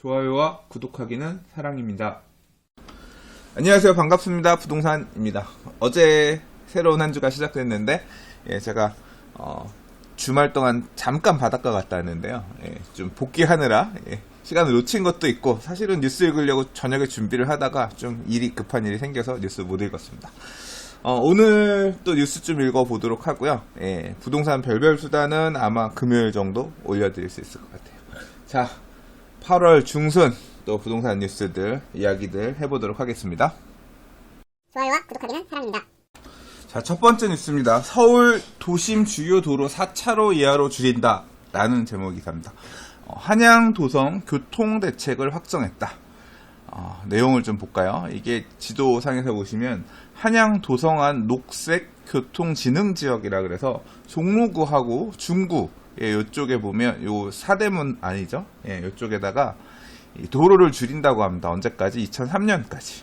좋아요와 구독하기는 사랑입니다. 안녕하세요. 반갑습니다. 부동산입니다. 어제 새로운 한 주가 시작됐는데 제가 주말 동안 잠깐 바닷가 갔다 왔는데요. 좀 복귀하느라 시간을 놓친 것도 있고, 사실은 뉴스 읽으려고 저녁에 준비를 하다가 좀 급한 일이 생겨서 뉴스 못 읽었습니다. 오늘 또 뉴스 좀 읽어보도록 하고요. 부동산 별별 수단은 아마 금요일 정도 올려드릴 수 있을 것 같아요. 자, 8월 중순 또 부동산 뉴스들 이야기들 해보도록 하겠습니다. 좋아요와 구독하기는 사랑입니다. 자, 첫 번째 뉴스입니다. 서울 도심 주요 도로 4차로 이하로 줄인다 라는 제목 기사입니다. 한양 도성 교통 대책을 확정했다. 내용을 좀 볼까요? 이게 지도상에서 보시면 한양 도성안 녹색 교통진흥 지역이라 그래서 종로구하고 중구 이쪽에 보면 요 사대문 아니죠? 이쪽에다가 도로를 줄인다고 합니다. 언제까지? 2003년까지.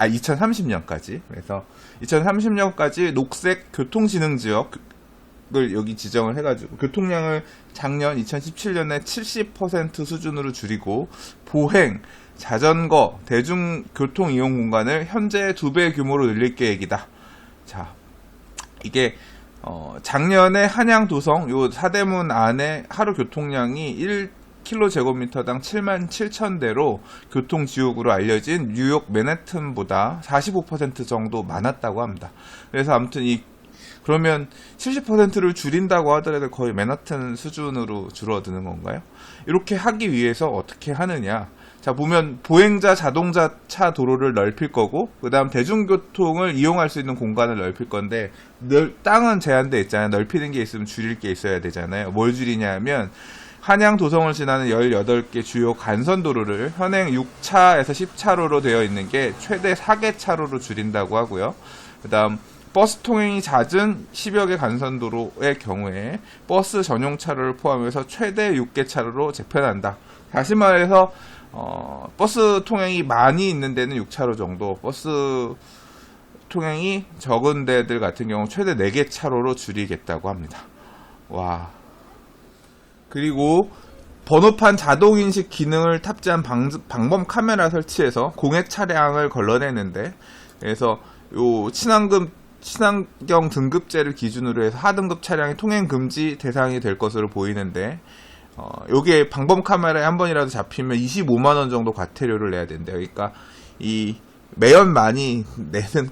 2030년까지. 그래서 2030년까지 녹색 교통진흥 지역을 여기 지정을 해가지고 교통량을 작년 2017년에 70% 수준으로 줄이고 보행, 자전거, 대중교통 이용 공간을 현재 2배 규모로 늘릴 계획이다. 자, 이게 작년에 한양 도성 요 사대문 안에 하루 교통량이 1km제곱미터당 77,000대로 교통지옥으로 알려진 뉴욕 맨해튼보다 45% 정도 많았다고 합니다. 그래서 아무튼 그러면 70%를 줄인다고 하더라도 거의 맨하튼 수준으로 줄어드는 건가요? 이렇게 하기 위해서 어떻게 하느냐? 자, 보면 보행자 자동차 도로를 넓힐 거고, 그 다음 대중교통을 이용할 수 있는 공간을 넓힐 건데, 땅은 제한돼 있잖아요. 넓히는 게 있으면 줄일 게 있어야 되잖아요. 뭘 줄이냐 하면 한양 도성을 지나는 18개 주요 간선도로를 현행 6차에서 10차로로 되어 있는 게 최대 4개 차로로 줄인다고 하고요. 그 다음 버스 통행이 잦은 10여 개 간선도로의 경우에 버스 전용 차로를 포함해서 최대 6개 차로로 재편한다. 다시 말해서 버스 통행이 많이 있는 데는 6차로 정도, 버스 통행이 적은 데들 같은 경우 최대 4개 차로로 줄이겠다고 합니다. 와. 그리고 번호판 자동인식 기능을 탑재한 방범 카메라 설치해서 공해 차량을 걸러내는데, 그래서 요 친환경 등급제를 기준으로 해서 하등급 차량이 통행 금지 대상이 될 것으로 보이는데, 요게 방범 카메라에 한 번이라도 잡히면 25만원 정도 과태료를 내야 된대요. 그러니까 이 매연 많이 내는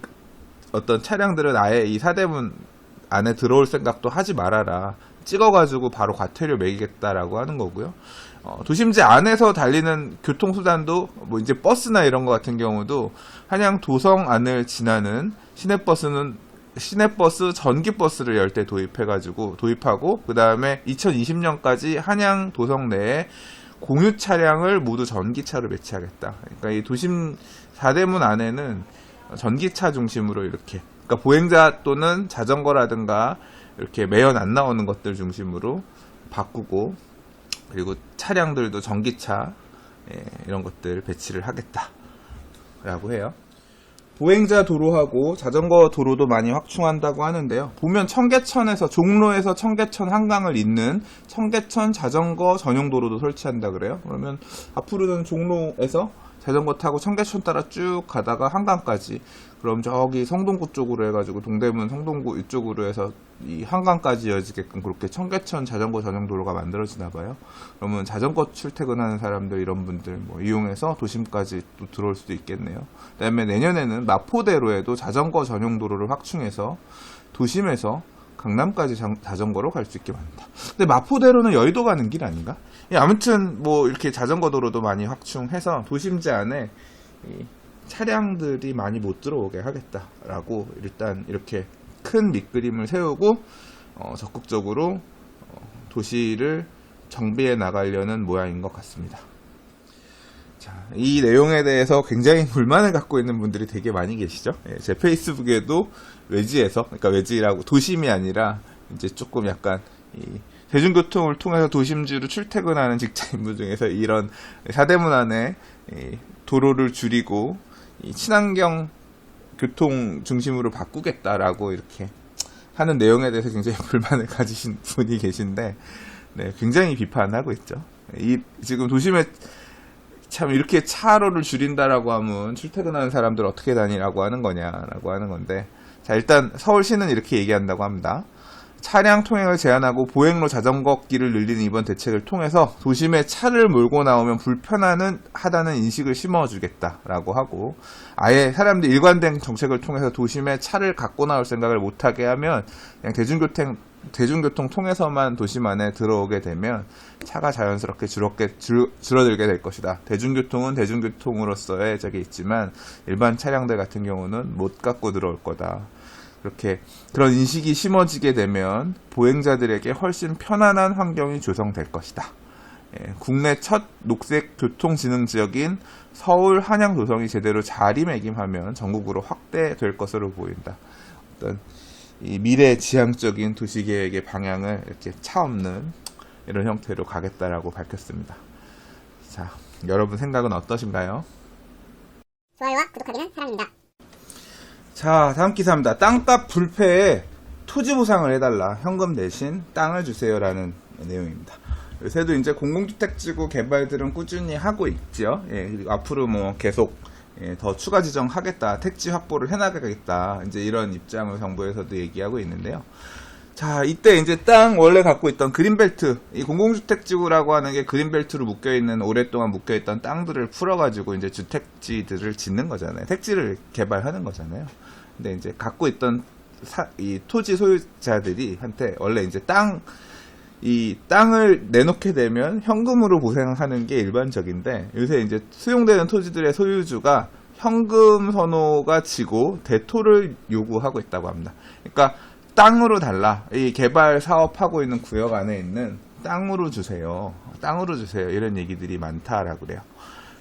어떤 차량들은 아예 이 사대문 안에 들어올 생각도 하지 말아라. 찍어가지고 바로 과태료 매기겠다라고 하는 거고요. 도심지 안에서 달리는 교통수단도 뭐 이제 버스나 이런 거 같은 경우도 한양 도성 안을 지나는 시내버스 전기버스를 열 대 도입하고, 그 다음에 2020년까지 한양 도성 내에 공유 차량을 모두 전기차로 배치하겠다. 그러니까 이 도심 4대문 안에는 전기차 중심으로 이렇게, 그러니까 보행자 또는 자전거라든가 이렇게 매연 안 나오는 것들 중심으로 바꾸고, 그리고 차량들도 전기차 이런 것들 배치를 하겠다라고 해요. 보행자 도로하고 자전거 도로도 많이 확충한다고 하는데요. 보면 청계천에서 종로에서 청계천 한강을 잇는 청계천 자전거 전용 도로도 설치한다 그래요. 그러면 앞으로는 종로에서 자전거 타고 청계천 따라 쭉 가다가 한강까지, 그럼 저기 성동구 쪽으로 해가지고 동대문 성동구 이쪽으로 해서 이 한강까지 이어지게끔 그렇게 청계천 자전거 전용 도로가 만들어지나 봐요. 그러면 자전거 출퇴근하는 사람들 이런 분들 이용해서 도심까지 또 들어올 수도 있겠네요. 그다음에 내년에는 마포대로에도 자전거 전용 도로를 확충해서 도심에서 강남까지 자전거로 갈 수 있게 만든다. 근데 마포대로는 여의도 가는 길 아닌가? 아무튼 이렇게 자전거 도로도 많이 확충해서 도심지 안에 차량들이 많이 못 들어오게 하겠다라고 일단 이렇게 큰 밑그림을 세우고 적극적으로 도시를 정비해 나가려는 모양인 것 같습니다. 자, 이 내용에 대해서 굉장히 불만을 갖고 있는 분들이 되게 많이 계시죠. 제 페이스북에도 외지에서, 그러니까 외지라고 도심이 아니라 이제 조금 약간 대중교통을 통해서 도심지로 출퇴근하는 직장인분 중에서 이런 사대문 안에 도로를 줄이고 친환경 교통 중심으로 바꾸겠다라고 이렇게 하는 내용에 대해서 굉장히 불만을 가지신 분이 계신데, 네, 굉장히 비판하고 있죠. 지금 도심에 참 이렇게 차로를 줄인다라고 하면 출퇴근하는 사람들 어떻게 다니라고 하는 거냐라고 하는 건데, 자, 일단 서울시는 이렇게 얘기한다고 합니다. 차량 통행을 제한하고 보행로 자전거 길을 늘리는 이번 대책을 통해서 도심에 차를 몰고 나오면 불편하다는 인식을 심어주겠다라고 하고, 아예 사람들 일관된 정책을 통해서 도심에 차를 갖고 나올 생각을 못하게 하면 그냥 대중교통 통해서만 도심 안에 들어오게 되면 차가 자연스럽게 줄어들게 될 것이다. 대중교통은 대중교통으로서의 적이 있지만 일반 차량들 같은 경우는 못 갖고 들어올 거다. 그런 인식이 심어지게 되면 보행자들에게 훨씬 편안한 환경이 조성될 것이다. 국내 첫 녹색 교통지능 지역인 서울 한양 도성이 제대로 자리매김하면 전국으로 확대될 것으로 보인다. 어떤 이 미래 지향적인 도시계획의 방향을 이렇게 차 없는 이런 형태로 가겠다라고 밝혔습니다. 자, 여러분 생각은 어떠신가요? 좋아요와 구독하기는 사랑입니다. 자, 다음 기사입니다. 땅값 불패에 토지 보상을 해달라. 현금 대신 땅을 주세요라는 내용입니다. 요새도 이제 공공주택지구 개발들은 꾸준히 하고 있죠. 그리고 앞으로 뭐 계속 더 추가 지정하겠다, 택지 확보를 해나가겠다, 이제 이런 입장을 정부에서도 얘기하고 있는데요. 자, 이때 이제 땅 원래 갖고 있던 그린벨트, 이 공공주택지구라고 하는 게 그린벨트로 묶여있는, 오랫동안 묶여있던 땅들을 풀어가지고 이제 주택지들을 짓는 거잖아요. 택지를 개발하는 거잖아요. 근데 이제 갖고 있던 이 토지 소유자들이 한테 원래 이제 이 땅을 내놓게 되면 현금으로 보상하는 게 일반적인데, 요새 이제 수용되는 토지들의 소유주가 현금 선호가 지고 대토를 요구하고 있다고 합니다. 그러니까 땅으로 달라. 이 개발 사업하고 있는 구역 안에 있는 땅으로 주세요. 땅으로 주세요. 이런 얘기들이 많다라고 그래요.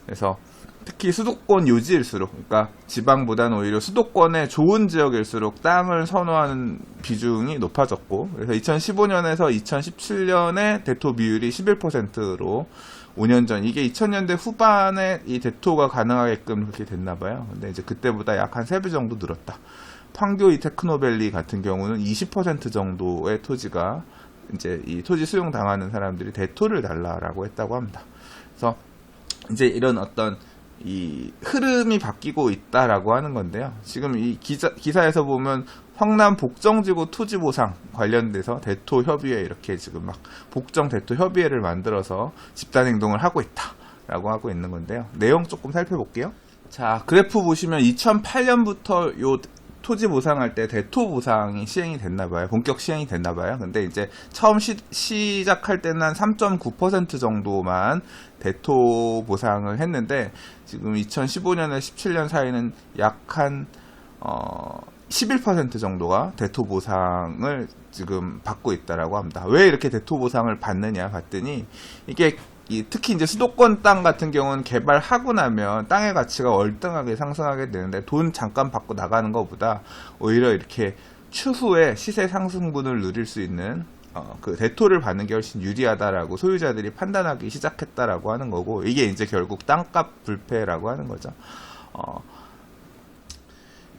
그래서 특히 수도권 요지일수록, 그러니까 지방보다는 오히려 수도권의 좋은 지역일수록 땅을 선호하는 비중이 높아졌고, 그래서 2015년에서 2017년에 대토 비율이 11%로 5년 전, 이게 2000년대 후반에 이 대토가 가능하게끔 그렇게 됐나 봐요. 근데 이제 그때보다 약 한 3배 정도 늘었다. 판교 이 테크노밸리 같은 경우는 20% 정도의 토지가 이제 이 토지 수용 당하는 사람들이 대토를 달라라고 했다고 합니다. 그래서 이제 이런 어떤 이 흐름이 바뀌고 있다라고 하는 건데요. 지금 이 기사에서 보면 성남 복정지구 토지 보상 관련돼서 대토 협의회, 이렇게 지금 막 복정 대토 협의회를 만들어서 집단 행동을 하고 있다라고 하고 있는 건데요. 내용 조금 살펴볼게요. 자, 그래프 보시면 2008년부터 요 토지 보상할 때 대토 보상이 시행이 됐나 봐요. 본격 시행이 됐나 봐요. 근데 이제 처음 시작할 때는 한 3.9% 정도만 대토 보상을 했는데, 지금 2015년에 17년 사이는 약 한 11% 정도가 대토 보상을 지금 받고 있다라고 합니다. 왜 이렇게 대토 보상을 받느냐 봤더니, 이게 특히 이제 수도권 땅 같은 경우는 개발하고 나면 땅의 가치가 월등하게 상승하게 되는데, 돈 잠깐 받고 나가는 것보다 오히려 이렇게 추후에 시세 상승분을 누릴 수 있는 그 대토를 받는 게 훨씬 유리하다라고 소유자들이 판단하기 시작했다라고 하는 거고, 이게 이제 결국 땅값 불패라고 하는 거죠.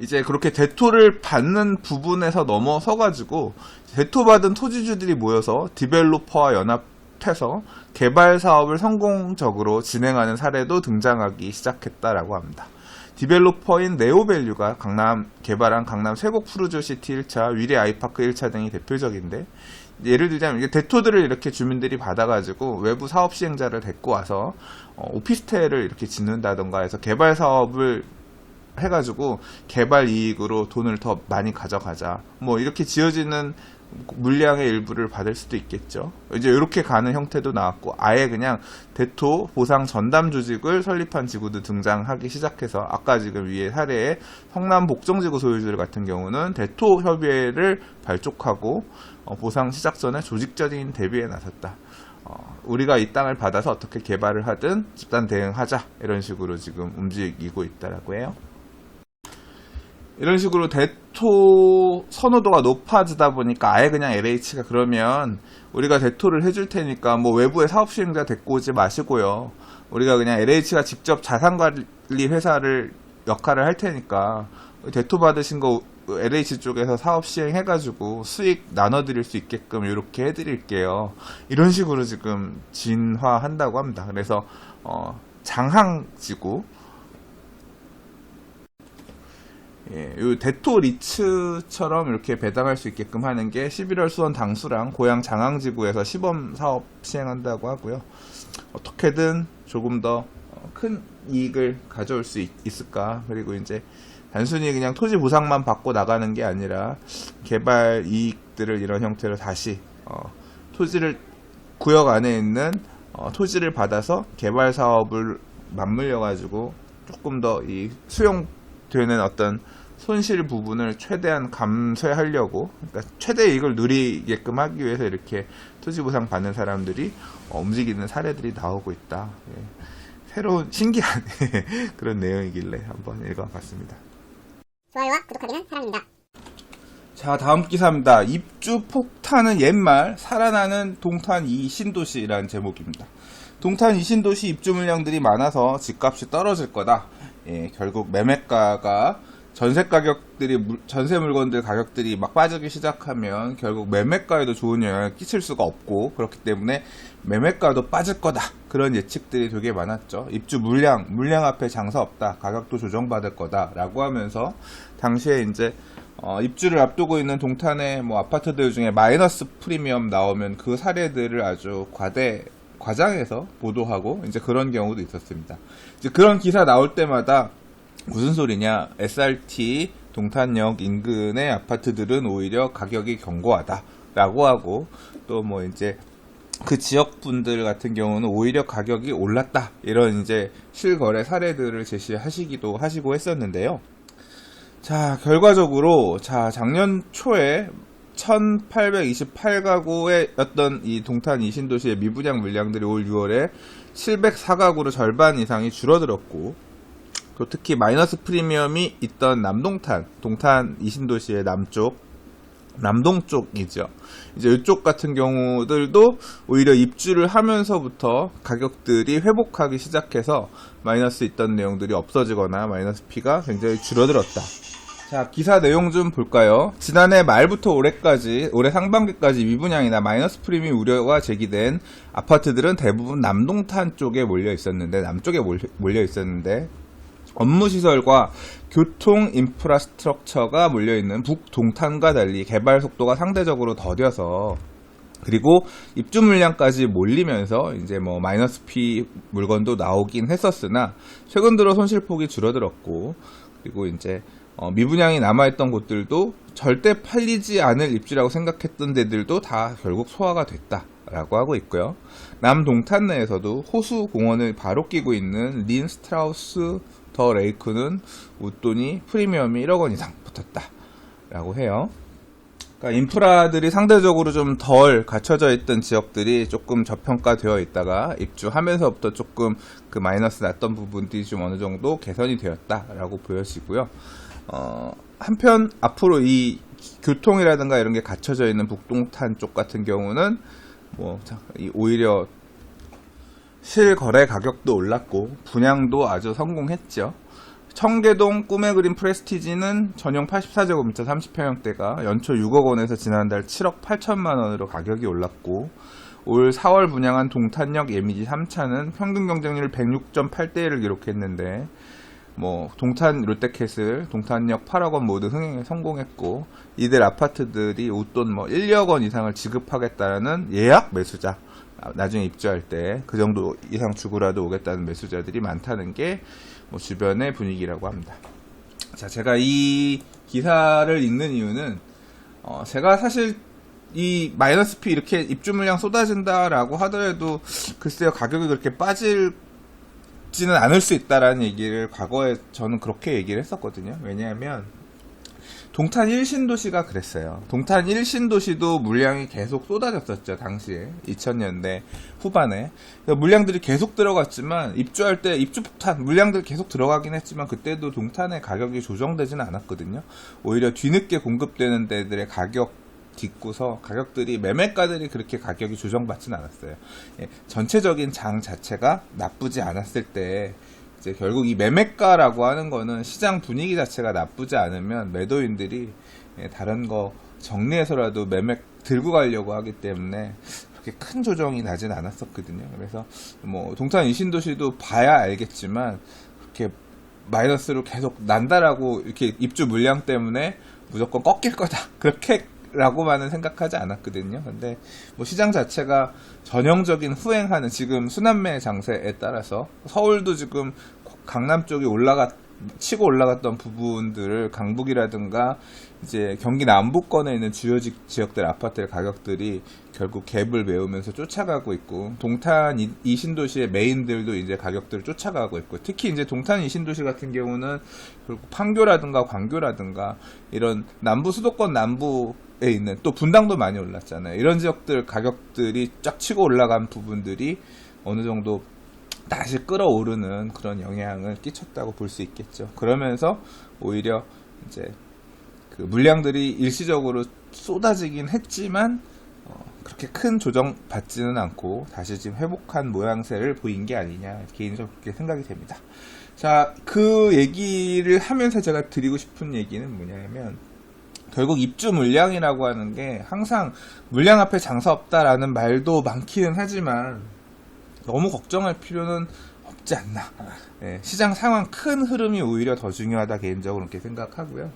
이제 그렇게 대토를 받는 부분에서 넘어서가지고 대토 받은 토지주들이 모여서 디벨로퍼와 연합해서 개발 사업을 성공적으로 진행하는 사례도 등장하기 시작했다라고 합니다. 디벨로퍼인 네오밸류가 개발한 강남 쇠곡 푸르조시티 1차, 위례 아이파크 1차 등이 대표적인데, 예를 들자면 이게 대토들을 이렇게 주민들이 받아가지고 외부 사업 시행자를 데리고 와서 오피스텔을 이렇게 짓는다던가 해서 개발 사업을 해가지고 개발 이익으로 돈을 더 많이 가져가자, 뭐 이렇게 지어지는 물량의 일부를 받을 수도 있겠죠. 이제 이렇게 가는 형태도 나왔고, 아예 그냥 대토 보상 전담 조직을 설립한 지구도 등장하기 시작해서, 아까 지금 위에 사례의 성남 복정지구 소유주들 같은 경우는 대토 협의회를 발족하고 보상 시작 전에 조직적인 대비에 나섰다. 우리가 이 땅을 받아서 어떻게 개발을 하든 집단 대응하자, 이런 식으로 지금 움직이고 있다라고 해요. 이런 식으로 대토 선호도가 높아지다 보니까 아예 그냥 LH가 그러면 우리가 대토를 해줄 테니까 뭐 외부의 사업 시행자 데리고 오지 마시고요, 우리가 그냥 LH가 직접 자산관리 회사를 역할을 할 테니까 대토 받으신 거 LH 쪽에서 사업 시행해가지고 수익 나눠드릴 수 있게끔 이렇게 해드릴게요, 이런 식으로 지금 진화한다고 합니다. 그래서 장항지구, 예, 요 대토 리츠처럼 이렇게 배당할 수 있게끔 하는 게 11월 수원 당수랑 고양 장항지구에서 시범 사업 시행한다고 하고요. 어떻게든 조금 더 큰 이익을 가져올 수 있을까. 그리고 이제 단순히 그냥 토지 보상만 받고 나가는 게 아니라 개발 이익들을 이런 형태로 다시 토지를 구역 안에 있는 토지를 받아서 개발 사업을 맞물려 가지고 조금 더 이 수용되는 어떤 손실 부분을 최대한 감소하려고, 그러니까 최대 이익을 누리게끔 하기 위해서 이렇게 토지 보상 받는 사람들이 움직이는 사례들이 나오고 있다. 예. 새로운 신기한 그런 내용이길래 한번 읽어봤습니다. 좋아요와 구독하기는 사랑입니다. 자, 다음 기사입니다. 입주 폭탄은 옛말, 살아나는 동탄 2 신도시라는 제목입니다. 동탄 2 신도시 입주 물량들이 많아서 집값이 떨어질 거다. 예, 결국 매매가가 전세 물건들 가격들이 막 빠지기 시작하면 결국 매매가에도 좋은 영향을 끼칠 수가 없고, 그렇기 때문에 매매가도 빠질 거다. 그런 예측들이 되게 많았죠. 입주 물량 앞에 장사 없다. 가격도 조정받을 거다. 라고 하면서 당시에 이제 입주를 앞두고 있는 동탄의 뭐 아파트들 중에 마이너스 프리미엄 나오면 그 사례들을 아주 과장해서 보도하고 이제 그런 경우도 있었습니다. 이제 그런 기사 나올 때마다 무슨 소리냐, SRT 동탄역 인근의 아파트들은 오히려 가격이 견고하다 라고 하고, 또 뭐 이제 그 지역 분들 같은 경우는 오히려 가격이 올랐다, 이런 이제 실거래 사례들을 제시하시기도 하시고 했었는데요. 자, 결과적으로 작년 초에 1828가구의 어떤 이 동탄 이 신도시의 미분양 물량들이 올 6월에 704가구로 절반 이상이 줄어들었고, 또 특히 마이너스 프리미엄이 있던 남동탄, 동탄 이 신도시의 남동 쪽이죠. 이제 이쪽 같은 경우들도 오히려 입주를 하면서부터 가격들이 회복하기 시작해서 마이너스 있던 내용들이 없어지거나 마이너스 P가 굉장히 줄어들었다. 자, 기사 내용 좀 볼까요? 지난해 말부터 올해 상반기까지 미분양이나 마이너스 프리미엄 우려가 제기된 아파트들은 대부분 남동탄 쪽에 몰려 있었는데, 남쪽에 몰려 있었는데, 업무시설과 교통 인프라스트럭처가 몰려있는 북동탄과 달리 개발 속도가 상대적으로 더뎌서, 그리고 입주 물량까지 몰리면서 이제 뭐 마이너스 P 물건도 나오긴 했었으나 최근 들어 손실폭이 줄어들었고, 그리고 이제 미분양이 남아있던 곳들도 절대 팔리지 않을 입지라고 생각했던 데들도 다 결국 소화가 됐다라고 하고 있고요. 남동탄 내에서도 호수 공원을 바로 끼고 있는 린 스트라우스 더 레이크는 웃돈이 프리미엄이 1억 원 이상 붙었다라고 해요. 그러니까 인프라들이 상대적으로 좀 덜 갖춰져 있던 지역들이 조금 저평가되어 있다가 입주하면서부터 조금 그 마이너스 났던 부분들이 좀 어느 정도 개선이 되었다라고 보여지고요. 한편 앞으로 이 교통이라든가 이런 게 갖춰져 있는 북동탄 쪽 같은 경우는 뭐 오히려 실거래 가격도 올랐고 분양도 아주 성공했죠. 청계동 꿈의 그림 프레스티지는 전용 84제곱미터 30평형대가 연초 6억 원에서 지난달 7억 8천만 원으로 가격이 올랐고, 올 4월 분양한 동탄역 예미지 3차는 평균 경쟁률 106.8대1을 기록했는데, 뭐 동탄 롯데캐슬, 동탄역 8억 원 모두 흥행에 성공했고, 이들 아파트들이 웃돈 뭐 1억 원 이상을 지급하겠다는 예약 매수자, 나중에 입주할 때 그 정도 이상 주고라도 오겠다는 매수자들이 많다는 게 뭐 주변의 분위기라고 합니다. 자, 제가 이 기사를 읽는 이유는 제가 사실 이 마이너스 P 이렇게 입주 물량 쏟아진다라고 하더라도 글쎄요, 가격이 그렇게 빠질지는 않을 수 있다라는 얘기를 과거에 저는 그렇게 얘기를 했었거든요. 왜냐하면 동탄 1신도시가 그랬어요. 동탄 1신도시도 물량이 계속 쏟아졌었죠. 당시에 2000년대 후반에 물량들이 계속 들어갔지만, 입주할 때 입주폭탄 물량들이 계속 들어가긴 했지만 그때도 동탄의 가격이 조정되지는 않았거든요. 오히려 뒤늦게 공급되는 데들의 가격 딛고서 가격들이, 매매가들이 그렇게 가격이 조정받지는 않았어요. 예, 전체적인 장 자체가 나쁘지 않았을 때 이제 결국 이 매매가라고 하는 거는 시장 분위기 자체가 나쁘지 않으면 매도인들이 다른 거 정리해서라도 매매 들고 가려고 하기 때문에 그렇게 큰 조정이 나진 않았었거든요. 그래서 뭐 동탄 이신도시도 봐야 알겠지만 그렇게 마이너스로 계속 난다라고 이렇게 입주 물량 때문에 무조건 꺾일 거다 그렇게라고만은 생각하지 않았거든요. 근데 뭐 시장 자체가 전형적인 후행하는 지금 순환매 장세에 따라서 서울도 지금 강남 쪽이 치고 올라갔던 부분들을 강북이라든가 이제 경기 남부권에 있는 주요 지역들 아파트 결국들이 결국 갭을 메우면서 쫓아가고 있고, 동탄 이 신도시의 메인들도 이제 가격들을 쫓아가고 있고, 특히 이제 동탄 이 신도시 같은 경우는 결국 판교라든가 광교라든가 이런 남부 수도권 남부에 있는, 또 분당도 많이 올랐잖아요. 이런 지역들 가격들이 쫙 치고 올라간 부분들이 어느 정도 다시 끌어오르는 그런 영향을 끼쳤다고 볼 수 있겠죠. 그러면서 오히려 이제 그 물량들이 일시적으로 쏟아지긴 했지만 그렇게 큰 조정 받지는 않고 다시 지금 회복한 모양새를 보인 게 아니냐, 개인적으로 그렇게 생각이 됩니다. 자, 그 얘기를 하면서 제가 드리고 싶은 얘기는 뭐냐면, 결국 입주 물량이라고 하는 게 항상 물량 앞에 장사 없다라는 말도 많기는 하지만 너무 걱정할 필요는 없지 않나. 네, 시장 상황 큰 흐름이 오히려 더 중요하다, 개인적으로 그렇게 생각하고요.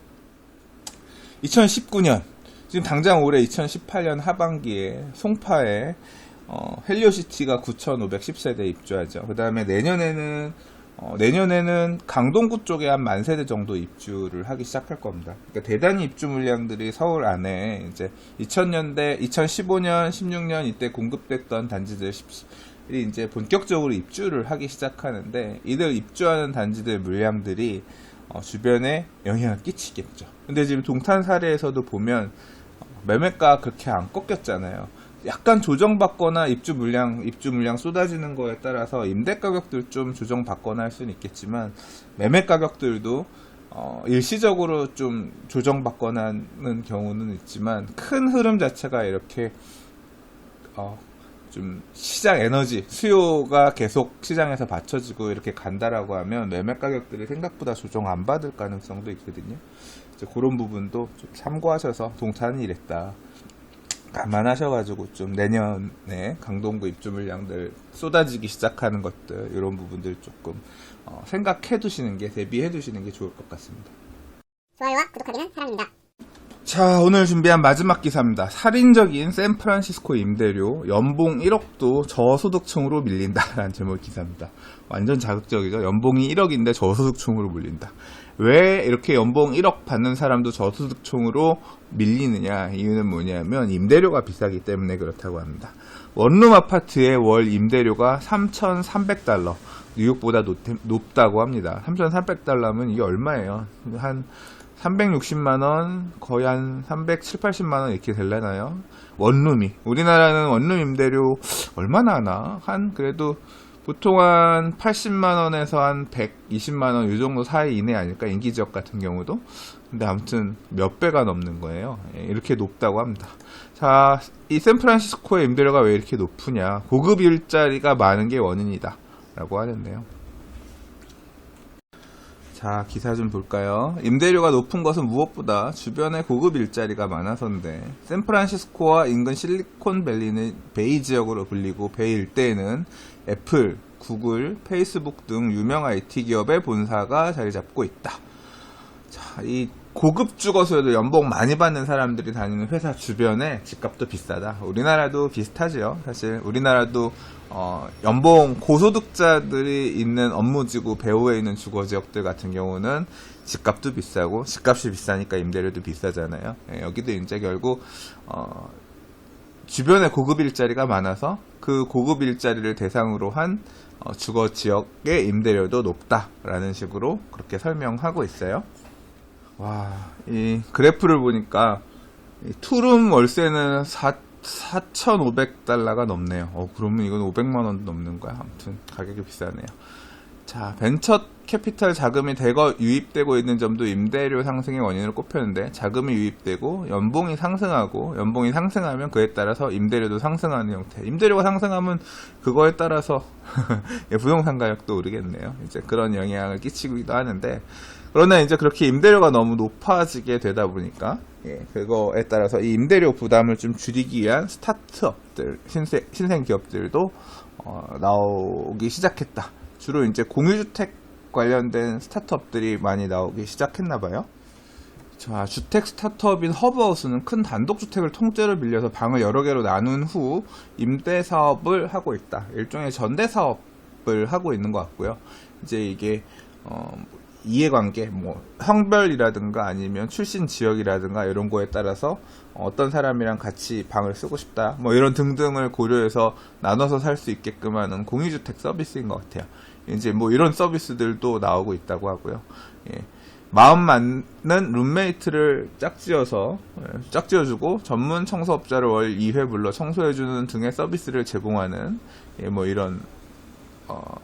2019년, 지금 당장 올해 2018년 하반기에 송파에 헬리오시티가 9,510세대 입주하죠. 그 다음에 내년에는 강동구 쪽에 한 10,000세대 정도 입주를 하기 시작할 겁니다. 그러니까 대단히 입주 물량들이 서울 안에 이제 2000년대, 2015년, 16년 이때 공급됐던 단지들이 이제 본격적으로 입주를 하기 시작하는데, 이들 입주하는 단지들 물량들이 주변에 영향을 끼치겠죠. 근데 지금 동탄 사례에서도 보면 매매가 그렇게 안 꺾였잖아요. 약간 조정받거나 입주 물량 쏟아지는 거에 따라서 임대 가격들 좀 조정받거나 할 수는 있겠지만, 매매 가격들도 일시적으로 좀 조정받거나 하는 경우는 있지만, 큰 흐름 자체가 이렇게 좀 시장 에너지 수요가 계속 시장에서 받쳐지고 이렇게 간다라고 하면 매매 가격들이 생각보다 조정 안 받을 가능성도 있거든요. 그런 부분도 좀 참고하셔서, 동탄이 이랬다 감안하셔가지고 좀 내년에 강동구 입주 물량들 쏟아지기 시작하는 것들, 이런 부분들 조금 생각해 두시는 게, 대비해 두시는 게 좋을 것 같습니다. 좋아요와 구독하기는 사랑입니다. 자, 오늘 준비한 마지막 기사입니다. 살인적인 샌프란시스코 임대료, 연봉 1억도 저소득층으로 밀린다라는 제목 기사입니다. 완전 자극적이죠. 연봉이 1억인데 저소득층으로 밀린다. 왜 이렇게 연봉 1억 받는 사람도 저소득층으로 밀리느냐, 이유는 뭐냐면 임대료가 비싸기 때문에 그렇다고 합니다. 원룸 아파트의 월 임대료가 $3,300, 뉴욕보다 높다고 합니다. $3,300면 이게 얼마예요? 한 360만원, 거의 한 370, 80만원 이렇게 되려나요? 원룸이. 우리나라는 원룸 임대료 얼마나 하나? 그래도 보통 한 80만원에서 한 120만원 이 정도 사이 이내 아닐까? 인기지역 같은 경우도. 근데 아무튼 몇 배가 넘는 거예요. 이렇게 높다고 합니다. 자, 이 샌프란시스코의 임대료가 왜 이렇게 높으냐? 고급 일자리가 많은 게 원인이다 라고 하는데요. 자, 기사 좀 볼까요? 임대료가 높은 것은 무엇보다 주변에 고급 일자리가 많아서인데, 샌프란시스코와 인근 실리콘밸리는 베이 지역으로 불리고, 베이 일대에는 애플, 구글, 페이스북 등 유명 IT 기업의 본사가 자리 잡고 있다. 자, 이 고급 주거소에도 연봉 많이 받는 사람들이 다니는 회사 주변에 집값도 비싸다. 우리나라도 비슷하죠. 사실 우리나라도 연봉 고소득자들이 있는 업무지구 배후에 있는 주거지역들 같은 경우는 집값도 비싸고, 집값이 비싸니까 임대료도 비싸잖아요. 여기도 이제 결국 주변에 고급 일자리가 많아서 그 고급 일자리를 대상으로 한 주거지역의 임대료도 높다라는 식으로 그렇게 설명하고 있어요. 와, 이 그래프를 보니까 투룸 월세는 4,500달러가 넘네요. 그러면 이건 500만원도 넘는 거야. 아무튼 가격이 비싸네요. 자, 자, 벤처 캐피탈 자금이 대거 유입되고 있는 점도 임대료 상승의 원인으로 꼽혔는데, 자금이 유입되고 연봉이 상승하고, 연봉이 상승하면 그에 따라서 임대료도 상승하는 형태. 임대료가 상승하면 그거에 따라서 부동산 가격도 오르겠네요. 이제 그런 영향을 끼치기도 하는데, 그러나 이제 그렇게 임대료가 너무 높아지게 되다 보니까, 그거에 따라서 이 임대료 부담을 좀 줄이기 위한 스타트업들, 신생 기업들도 나오기 시작했다. 주로 이제 공유주택 관련된 스타트업들이 많이 나오기 시작했나 봐요. 자, 주택 스타트업인 허브하우스는 큰 단독주택을 통째로 빌려서 방을 여러 개로 나눈 후 임대 사업을 하고 있다. 일종의 전대 사업을 하고 있는 것 같고요. 이제 이게 이해관계, 뭐 성별이라든가 아니면 출신 지역이라든가 이런 거에 따라서 어떤 사람이랑 같이 방을 쓰고 싶다, 뭐 이런 등등을 고려해서 나눠서 살 수 있게끔 하는 공유주택 서비스인 것 같아요. 이제 뭐 이런 서비스들도 나오고 있다고 하고요. 마음 맞는 룸메이트를 짝지어주고 전문 청소업자를 월 2회 불러 청소해주는 등의 서비스를 제공하는 뭐 이런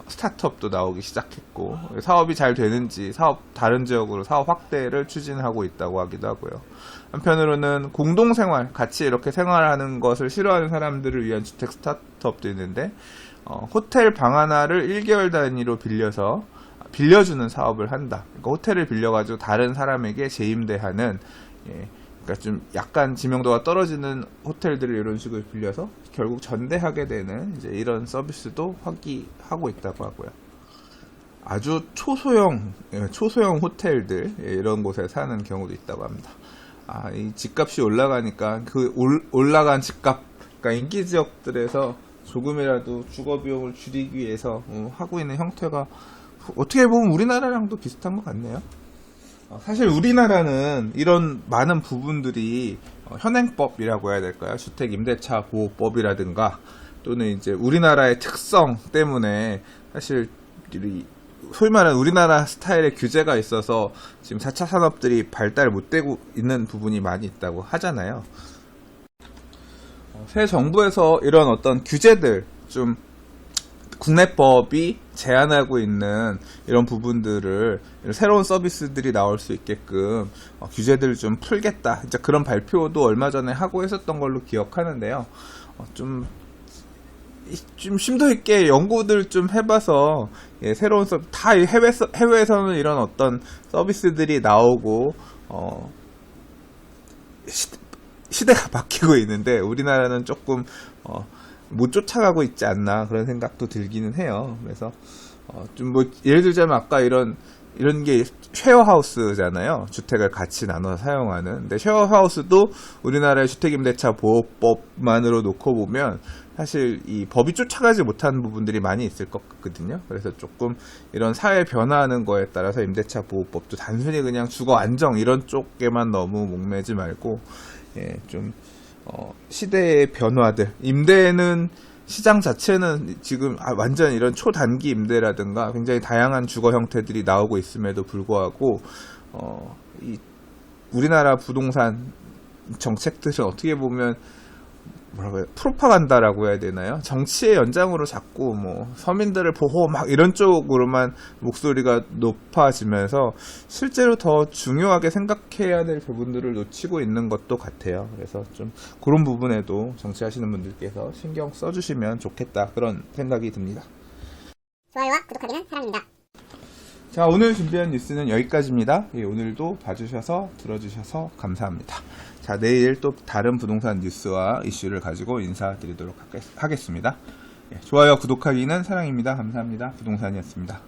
스타트업도 나오기 시작했고, 사업이 잘 되는지 다른 지역으로 사업 확대를 추진하고 있다고 하기도 하고요. 한편으로는 공동생활, 같이 이렇게 생활하는 것을 싫어하는 사람들을 위한 주택 스타트업도 있는데, 호텔 방 하나를 1개월 단위로 빌려주는 사업을 한다. 그러니까 호텔을 빌려가지고 다른 사람에게 재임대하는, 그러니까 좀 약간 지명도가 떨어지는 호텔들을 이런 식으로 빌려서 결국 전대하게 되는 이제 이런 서비스도 하고 있다고 하고요. 아주 초소형 호텔들, 이런 곳에 사는 경우도 있다고 합니다. 이 집값이 올라가니까 그 올라간 집값, 그러니까 인기 지역들에서 조금이라도 주거 비용을 줄이기 위해서 하고 있는 형태가 어떻게 보면 우리나라랑도 비슷한 것 같네요. 사실 우리나라는 이런 많은 부분들이 현행법이라고 해야 될까요? 주택임대차 보호법이라든가 또는 이제 우리나라의 특성 때문에 사실 소위 말하는 우리나라 스타일의 규제가 있어서 지금 4차 산업들이 발달 못되고 있는 부분이 많이 있다고 하잖아요. 새 정부에서 이런 어떤 규제들, 좀 국내법이 제한하고 있는 이런 부분들을 새로운 서비스들이 나올 수 있게끔 규제들을 좀 풀겠다, 이제 그런 발표도 얼마 전에 하고 있었던 걸로 기억하는데요. 좀 심도 있게 연구들 좀 해봐서 새로운 다 해외에서는 이런 어떤 서비스들이 나오고 시대가 바뀌고 있는데 우리나라는 조금 못 쫓아가고 있지 않나, 그런 생각도 들기는 해요. 그래서 좀 뭐 예를 들자면 아까 이런 게 쉐어하우스잖아요. 주택을 같이 나눠서 사용하는. 근데 쉐어하우스도 우리나라의 주택임대차 보호법만으로 놓고 보면 사실 이 법이 쫓아가지 못하는 부분들이 많이 있을 것 같거든요. 그래서 조금 이런 사회 변화하는 거에 따라서 임대차 보호법도 단순히 그냥 주거 안정 이런 쪽에만 너무 목매지 말고, 좀 시대의 변화들, 임대는 시장 자체는 지금 완전 이런 초단기 임대라든가 굉장히 다양한 주거 형태들이 나오고 있음에도 불구하고 이 우리나라 부동산 정책들은 어떻게 보면 프로파간다라고 해야 되나요? 정치의 연장으로 자꾸 뭐 서민들을 보호 막 이런 쪽으로만 목소리가 높아지면서 실제로 더 중요하게 생각해야 될 부분들을 놓치고 있는 것도 같아요. 그래서 좀 그런 부분에도 정치하시는 분들께서 신경 써주시면 좋겠다, 그런 생각이 듭니다. 좋아요와 구독하기는 사랑입니다. 자, 오늘 준비한 뉴스는 여기까지입니다. 오늘도 봐주셔서 들어주셔서 감사합니다. 자, 내일 또 다른 부동산 뉴스와 이슈를 가지고 인사드리도록 하겠습니다. 좋아요, 구독하기는 사랑입니다. 감사합니다. 부동산이었습니다.